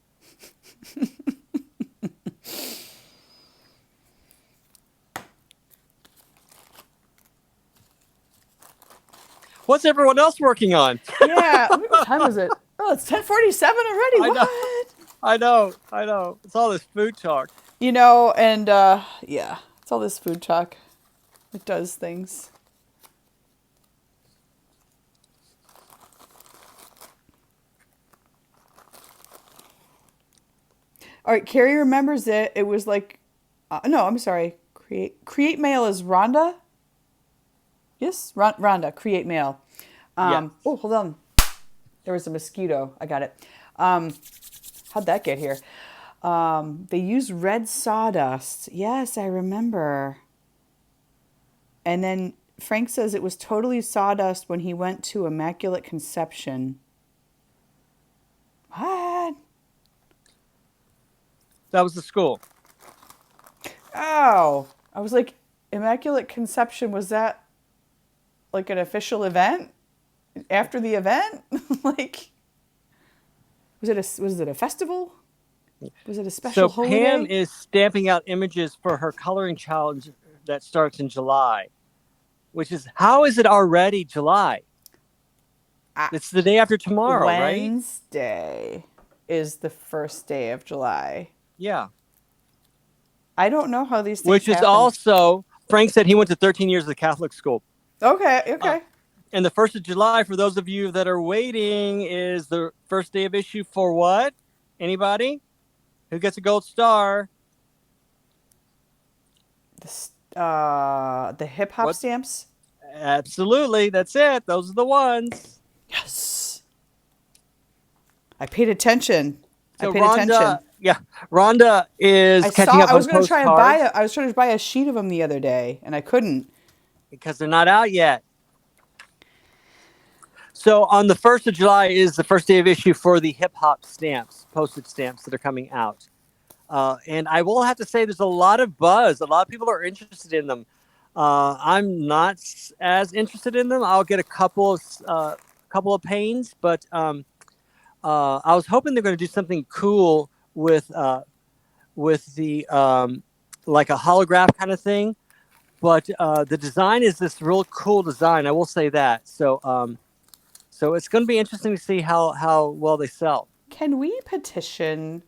What's everyone else working on? Yeah. What time is it? Oh, it's 10:47 already. I know. What? I know. It's all this food talk. And yeah, it's all this food talk. It does things. All right, Carrie remembers it. It was like, no, I'm sorry. Create Mail is Rhonda. Yes, Rhonda. Create Mail. Yeah. Oh, hold on. There was a mosquito. I got it. How'd that get here? They use red sawdust. Yes, I remember. And then Frank says it was totally sawdust when he went to Immaculate Conception. What? That was the school. Oh, I was like, Immaculate Conception, was that like an official event after the event? Like, was it a festival? Was it a special So holiday? Pam is stamping out images for her coloring challenge that starts in July, which is, how is it already July? It's the day after tomorrow, right? Wednesday is the first day of July. Yeah. I don't know how these things Which is happen. also, Frank said he went to 13 years of the Catholic school. Okay. And the 1st of July, for those of you that are waiting, is the first day of issue for what? Anybody? Who gets a gold star? The hip hop What? stamps. Absolutely. That's it. Those are the ones. Yes. I paid attention. So I paid attention. Yeah, Rhonda is I catching saw. up I on was gonna try and buy postcards a. I was trying to buy a sheet of them the other day, and I couldn't. because they're not out yet. So on the 1st of July is the first day of issue for the hip hop stamps, postage stamps that are coming out. And I will have to say, there's a lot of buzz. A lot of people are interested in them. I'm not as interested in them. I'll get a couple of pains, but I was hoping they're going to do something cool with the like a holograph kind of thing. But the design is this real cool design. I will say that. So it's going to be interesting to see how well they sell. Can we petition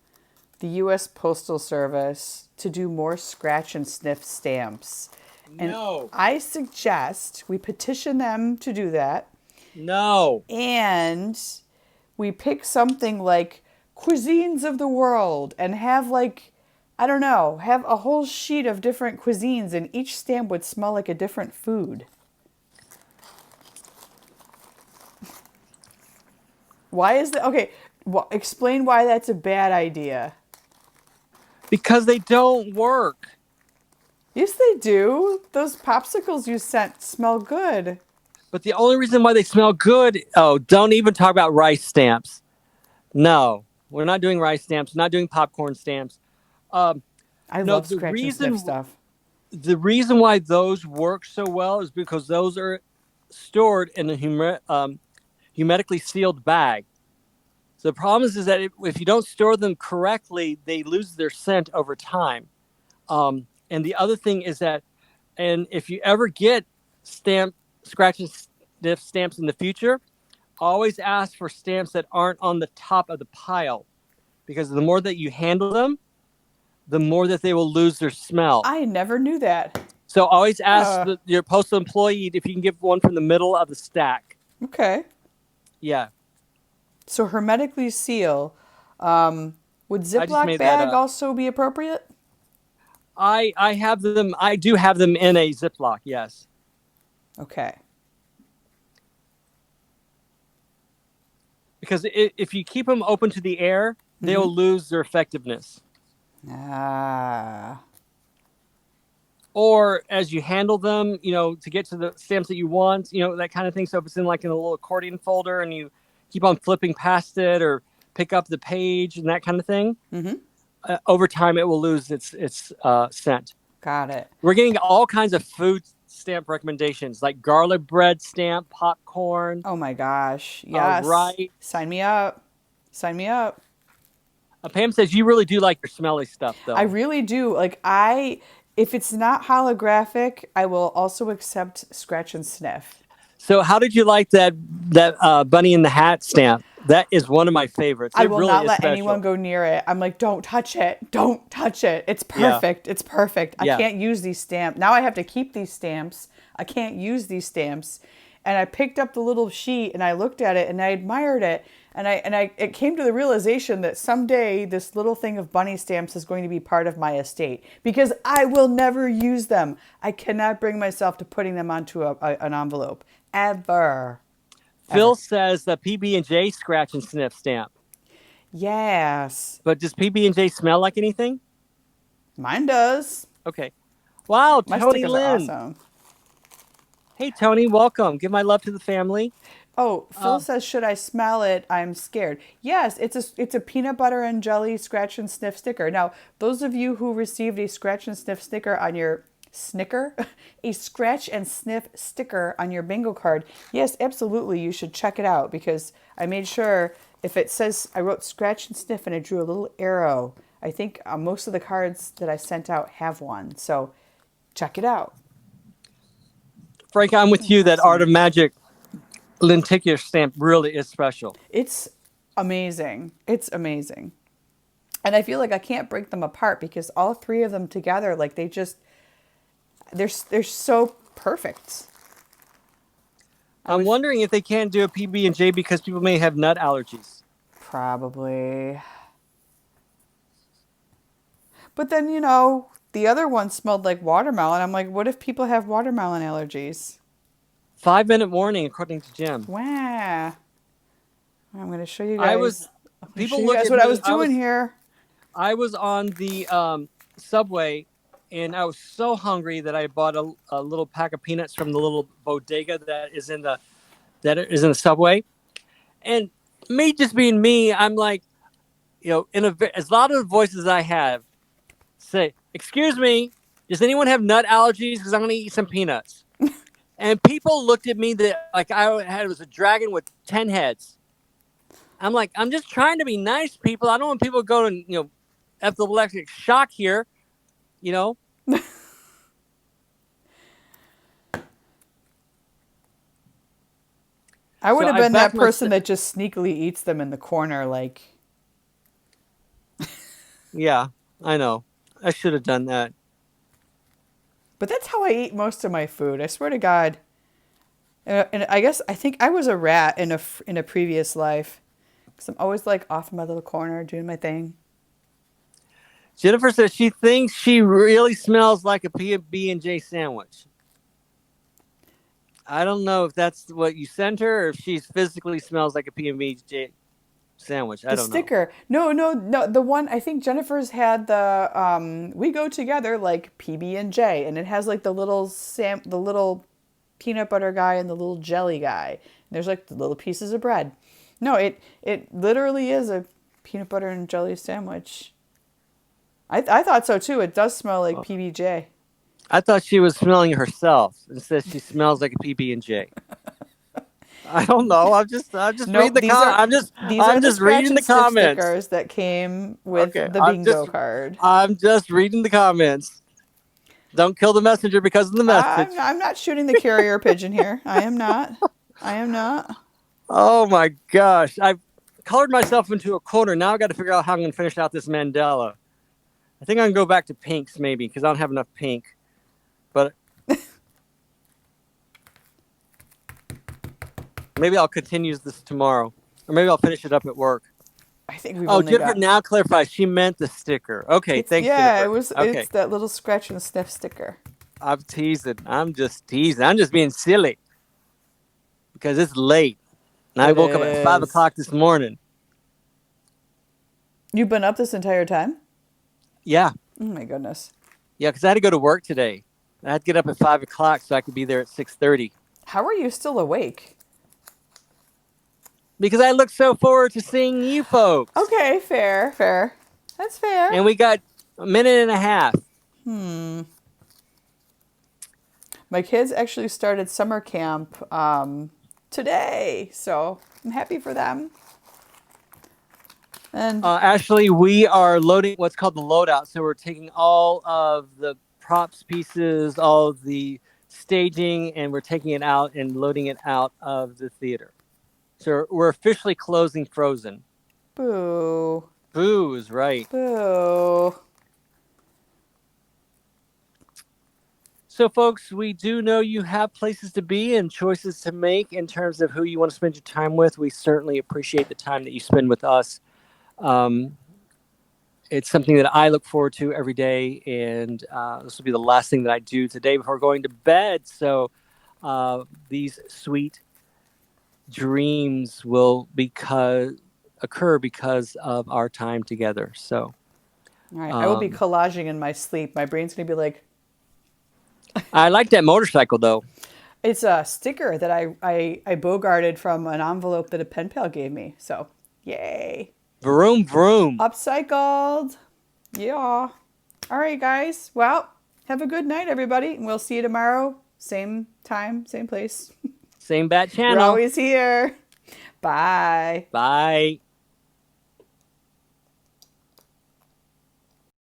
the U.S. Postal Service to do more scratch and sniff stamps? And No, I suggest we petition them to do that, no. and we pick something like cuisines of the world and have like, I don't know, have a whole sheet of different cuisines, and each stamp would smell like a different food. Why is that? Okay, well, explain why that's a bad idea. Because they don't work. Yes, they do. Those popsicles you sent smell good. But the only reason why they smell good, oh, don't even talk about rice stamps. No, we're not doing rice stamps. We're not doing popcorn stamps. Um, I no, love scratch and sniff stuff. the reason why those work so well is because those are stored in a hermetically sealed bag. So the problem is that if you don't store them correctly, they lose their scent over time. And the other thing is that, and if you ever get stamp scratch and sniff stamps in the future, always ask for stamps that aren't on the top of the pile, because the more that you handle them, the more that they will lose their smell. I never knew that. So always ask Uh, your postal employee if you can get one from the middle of the stack. okay. Yeah, So hermetically seal. Would I just Ziploc made that bag up. also be appropriate? I have them. I do have them in a Ziploc. Yes, Okay. because if you keep them open to the air, Mm-hmm. they'll lose their effectiveness. Ah. Or as you handle them, to get to the stamps that you want, that kind of thing. So if it's in like in a little accordion folder and you keep on flipping past it or pick up the page and that kind of thing, Mm-hmm. over time it will lose its scent. Got it. We're getting all kinds of food stamp recommendations like garlic bread stamp, popcorn, Oh my gosh. Yes. rice. Sign me up. Sign me up. Pam says you really do like your smelly stuff, I though. really do. If it's not holographic, I will also accept scratch and sniff. So, how did you like that Bunny in the Hat stamp? That is one of my favorites. I It will really not is let anyone special. go near it. I'm like, don't touch it. Don't touch it. It's Yeah, perfect. It's perfect. I yeah. can't use these stamps. Now I have to keep these stamps. I can't use these stamps. And I picked up the little sheet and I looked at it and I admired it. And I it came to the realization that someday this little thing of bunny stamps is going to be part of my estate because I will never use them. I cannot bring myself to putting them onto an envelope ever. Phil Ever. says the PB and J scratch and sniff stamp. Yes. But does PB and J smell like anything? Mine does. Okay. Wow, My Tony stickers are Lynn. awesome. Hey, Tony, welcome. Give my love to the family. Oh, Phil Uh, says, should I smell it? I'm scared. Yes, it's a peanut butter and jelly scratch and sniff sticker. Now, those of you who received a scratch and sniff sticker on your snicker, a scratch and sniff sticker on your bingo card, yes, absolutely, you should check it out because I made sure if it says I wrote scratch and sniff and I drew a little arrow. I think most of the cards that I sent out have one, so check it out. Frank, I'm with you that Art Awesome. of Magic lenticular stamp really is special. It's amazing. It's amazing. And I feel like I can't break them apart because all three of them together, like they're so perfect. I I'm wish wondering if they can't do a PB and J because people may have nut allergies. probably, but then the other one smelled like watermelon. I'm like, what if people have watermelon allergies? 5 minute warning, according to Jim. Wow. I'm gonna show you I guys. was I'm gonna show people you look guys at what I me. was doing here. I was on the subway, and I was so hungry that I bought a little pack of peanuts from the little bodega that is in the subway. And me just being me, I'm like, as loud of a voice as I have, say, "Excuse me, does anyone have nut allergies? Because I'm going to eat some peanuts." And people looked at me that like I had was a dragon with 10 heads. I'm like, I'm just trying to be nice, people. I don't want people going, epileptic shock here. You know, I would so have I been that backed my. person that just sneakily eats them in the corner, like. Yeah, I know. I should have done that. But that's how I eat most of my food. I swear to God. And I think I was a rat in a previous life, because I'm always like off in my little corner doing my thing. Jennifer says she thinks she really smells like a B&J sandwich. I don't know if that's what you sent her or if she physically smells like a B&J sandwich. I The don't know. sticker. No, no, no. The one I think Jennifer's had the we go together like PB&J, and it has like the little peanut butter guy and the little jelly guy. And there's like the little pieces of bread. No, it literally is a peanut butter and jelly sandwich. I thought so too. It does smell like PB&J. I thought she was smelling herself and says she smells like a PB&J. I don't know. I'm just Nope, reading the these are I'm the just scratch reading and the sniff comments. stickers that came with Okay, the bingo card. I'm just reading the comments. Don't kill the messenger because of the message. I'm not shooting the carrier pigeon here. I am not. I am not. Oh my gosh. I've colored myself into a corner. Now I got to figure out how I'm going to finish out this mandala. I think I can go back to pinks maybe because I don't have enough pink. But maybe I'll continue this tomorrow. Or maybe I'll finish it up at work. I think we've Oh, only Jennifer got. now clarifies. She meant the sticker. Okay, It's thanks, yeah. Jennifer. Okay, It's that little scratch and sniff sticker. I'm teasing. I'm just teasing. I'm just being silly because it's late. And I It woke up at 5 is. o'clock this morning. You've been up this entire time? Yeah. Oh my goodness. Yeah, because I had to go to work today. I had to get up at 5 o'clock so I could be there at 6:30. How are you still awake? Because I look so forward to seeing you folks. Okay, fair, fair. That's fair. And we got a minute and a half. My kids actually started summer camp today, so I'm happy for them. And Ashley, we are loading what's called the loadout. So we're taking all of the props pieces, all of the staging, and we're taking it out and loading it out of the theater. So we're officially closing Frozen. boo, Boo is right. boo. So, folks, we do know you have places to be and choices to make in terms of who you want to spend your time with. We certainly appreciate the time that you spend with us. It's something that I look forward to every day, and this will be the last thing that I do today before going to bed. So, these sweet dreams will occur because of our time together. So, All right, I will be collaging in my sleep. My brain's gonna be like, I like that motorcycle though. it's a sticker that I bogarted from an envelope that a pen pal gave me. So, yay. Vroom vroom. Upcycled. Yeah. All right, guys. Well, have a good night, everybody. And we'll see you tomorrow. Same time, same place. Same bat We're channel. always here. Bye. Bye.